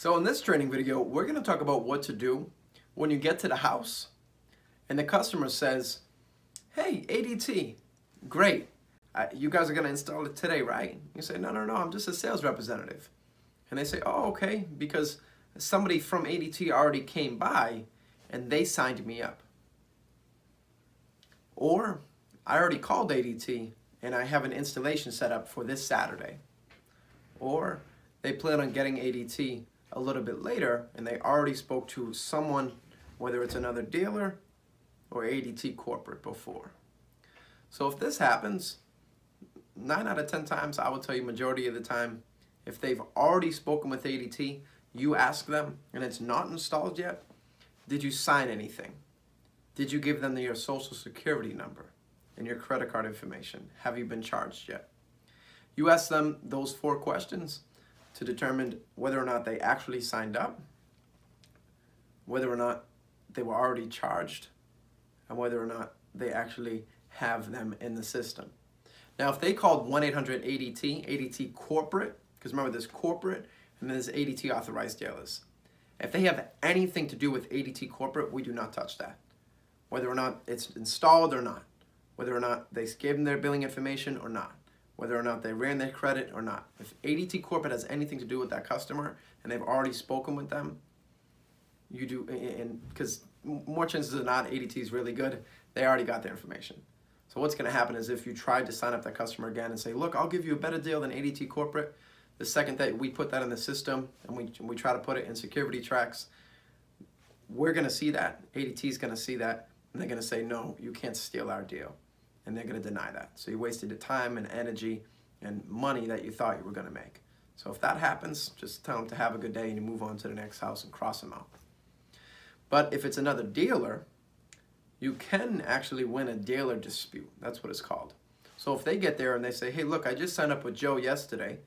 So in this training video, we're going to talk about what to do when you get to the house and the customer says, hey, ADT, great. You guys are going to install it today, right? You say, no, I'm just a sales representative. And they say, oh, okay, because somebody from ADT already came by and they signed me up. Or I already called ADT and I have an installation set up for this Saturday. Or they plan on getting ADT a little bit later and they already spoke to someone, whether it's another dealer or ADT corporate before. So if this happens, 9 out of 10 times, I will tell you majority of the time, if they've already spoken with ADT, you ask them and it's not installed yet, did you sign anything? Did you give them your social security number and your credit card information? Have you been charged yet? You ask them those 4 questions to determine whether or not they actually signed up, whether or not they were already charged, and whether or not they actually have them in the system. Now, if they called 1-800-ADT, ADT corporate, because remember there's corporate and then there's ADT authorized dealers. If they have anything to do with ADT corporate, we do not touch that. Whether or not it's installed or not, whether or not they gave them their billing information or not, whether or not they ran their credit or not. If ADT corporate has anything to do with that customer and they've already spoken with them, you do, and because more chances than not, ADT is really good, they already got their information. So what's going to happen is if you tried to sign up that customer again and say, look, I'll give you a better deal than ADT corporate, the second that we put that in the system and we try to put it in security tracks, we're going to see that, ADT is going to see that, and they're going to say, no, you can't steal our deal. And they're going to deny that. So you wasted the time and energy and money that you thought you were going to make. So if that happens, just tell them to have a good day and you move on to the next house and cross them out. But if it's another dealer, you can actually win a dealer dispute. That's what it's called. So if they get there and they say, hey, look, I just signed up with Joe yesterday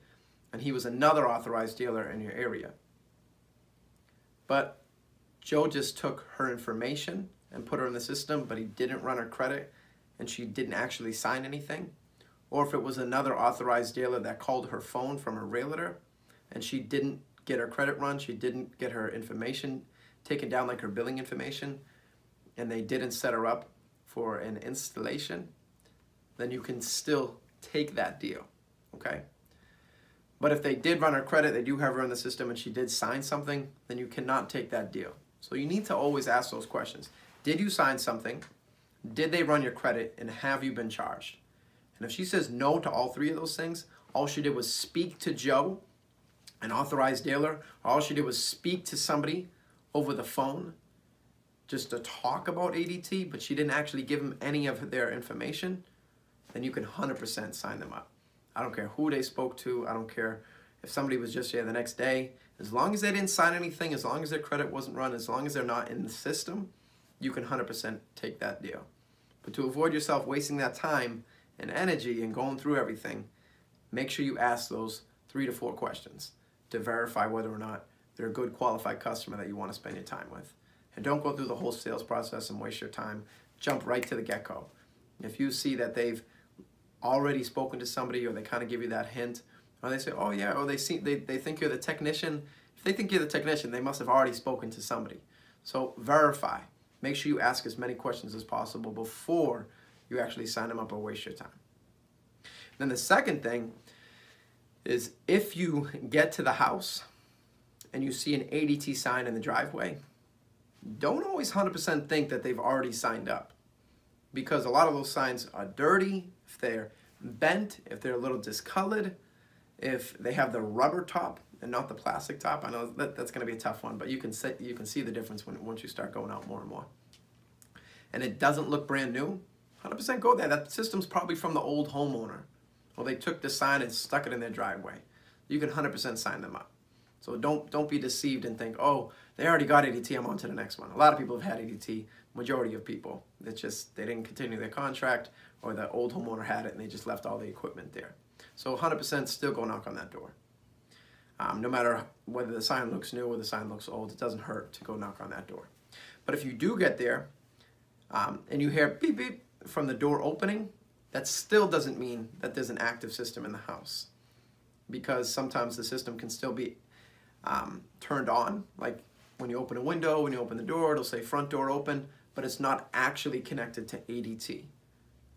and he was another authorized dealer in your area. But Joe just took her information and put her in the system, but he didn't run her credit and she didn't actually sign anything. Or if it was another authorized dealer that called her phone from her realtor and she didn't get her credit run, she didn't get her information taken down like her billing information, and they didn't set her up for an installation, then you can still take that deal, okay? But if they did run her credit, they do have her in the system and she did sign something, then you cannot take that deal. So you need to always ask those questions. Did you sign something? Did they run your credit and have you been charged? And if she says no to all 3 of those things, all she did was speak to Joe, an authorized dealer, or all she did was speak to somebody over the phone just to talk about ADT, but she didn't actually give them any of their information, then you can 100% sign them up. I don't care who they spoke to. I don't care if somebody was just here the next day. As long as they didn't sign anything, as long as their credit wasn't run, as long as they're not in the system, you can 100% take that deal. But to avoid yourself wasting that time and energy and going through everything, make sure you ask those 3 to 4 questions to verify whether or not they're a good qualified customer that you want to spend your time with. And don't go through the whole sales process and waste your time. Jump right to the get-go. If you see that they've already spoken to somebody or they kind of give you that hint, or they say, oh yeah, or they think you're the technician. If they think you're the technician, they must have already spoken to somebody. So verify. Make sure you ask as many questions as possible before you actually sign them up or waste your time. Then the second thing is if you get to the house and you see an ADT sign in the driveway, don't always 100% think that they've already signed up, because a lot of those signs are dirty, if they're bent, if they're a little discolored, if they have the rubber top and not the plastic top. I know that's going to be a tough one, but you can see the difference once you start going out more and more. And it doesn't look brand new, 100% go there. That system's probably from the old homeowner. Or they took the sign and stuck it in their driveway. You can 100% sign them up. So don't be deceived and think, oh, they already got ADT, I'm on to the next one. A lot of people have had ADT, majority of people. It's just they didn't continue their contract or the old homeowner had it and they just left all the equipment there. So 100% still go knock on that door. No matter whether the sign looks new or the sign looks old, it doesn't hurt to go knock on that door. But if you do get there and you hear beep beep from the door opening, that still doesn't mean that there's an active system in the house, because sometimes the system can still be turned on. Like when you open a window, when you open the door, it'll say front door open, but it's not actually connected to ADT.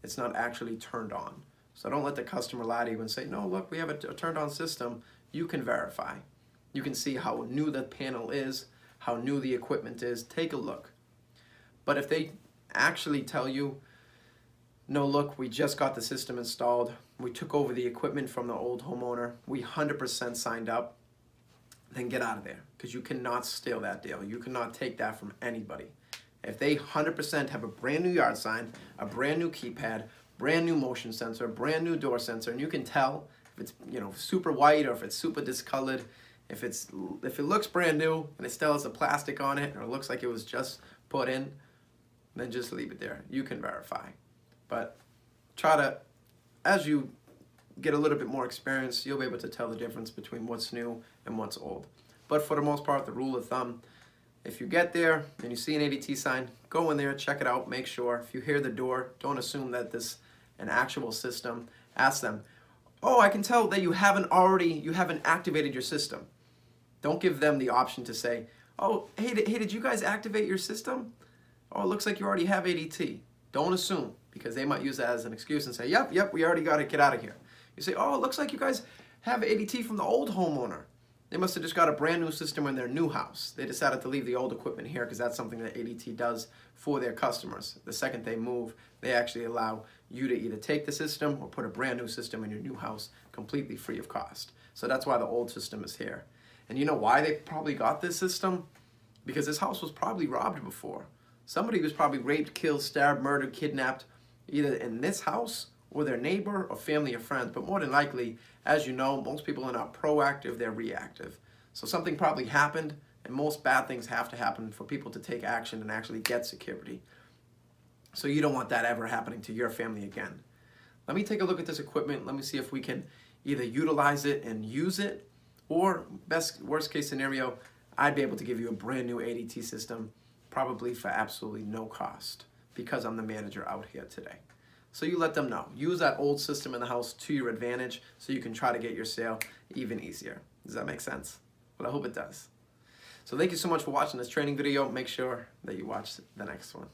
It's not actually turned on. So don't let the customer lie to you and say, no, look, we have a turned on system. You can verify. You can see how new the panel is, how new the equipment is. Take a look. But if they actually tell you, no, look, we just got the system installed. We took over the equipment from the old homeowner. We 100% signed up. Then get out of there, because you cannot steal that deal. You cannot take that from anybody. If they 100% have a brand new yard sign, a brand new keypad, brand new motion sensor, brand new door sensor, and you can tell if it's, you know, super white or if it's super discolored, if it looks brand new and it still has the plastic on it or it looks like it was just put in, then just leave it there. You can verify. But try to, as you get a little bit more experience, you'll be able to tell the difference between what's new and what's old. But for the most part, the rule of thumb, if you get there and you see an ADT sign, go in there, check it out, make sure. If you hear the door, don't assume that this is an actual system. Ask them, oh, I can tell that you haven't activated your system. Don't give them the option to say, oh, hey, did you guys activate your system? Oh, it looks like you already have ADT. Don't assume, because they might use that as an excuse and say, yep, we already got it, get out of here. You say, oh, it looks like you guys have ADT from the old homeowner. They must have just got a brand new system in their new house. They decided to leave the old equipment here because that's something that ADT does for their customers. The second they move, they actually allow you to either take the system or put a brand new system in your new house completely free of cost. So that's why the old system is here. And you know why they probably got this system? Because this house was probably robbed before. Somebody was probably raped, killed, stabbed, murdered, kidnapped, either in this house or their neighbor or family or friends. But more than likely, as you know, most people are not proactive, they're reactive. So something probably happened, and most bad things have to happen for people to take action and actually get security. So you don't want that ever happening to your family again. Let me take a look at this equipment. Let me see if we can either utilize it and use it, or worst case scenario, I'd be able to give you a brand new ADT system, probably for absolutely no cost, because I'm the manager out here today. So you let them know. Use that old system in the house to your advantage so you can try to get your sale even easier. Does that make sense? Well, I hope it does. So thank you so much for watching this training video. Make sure that you watch the next one.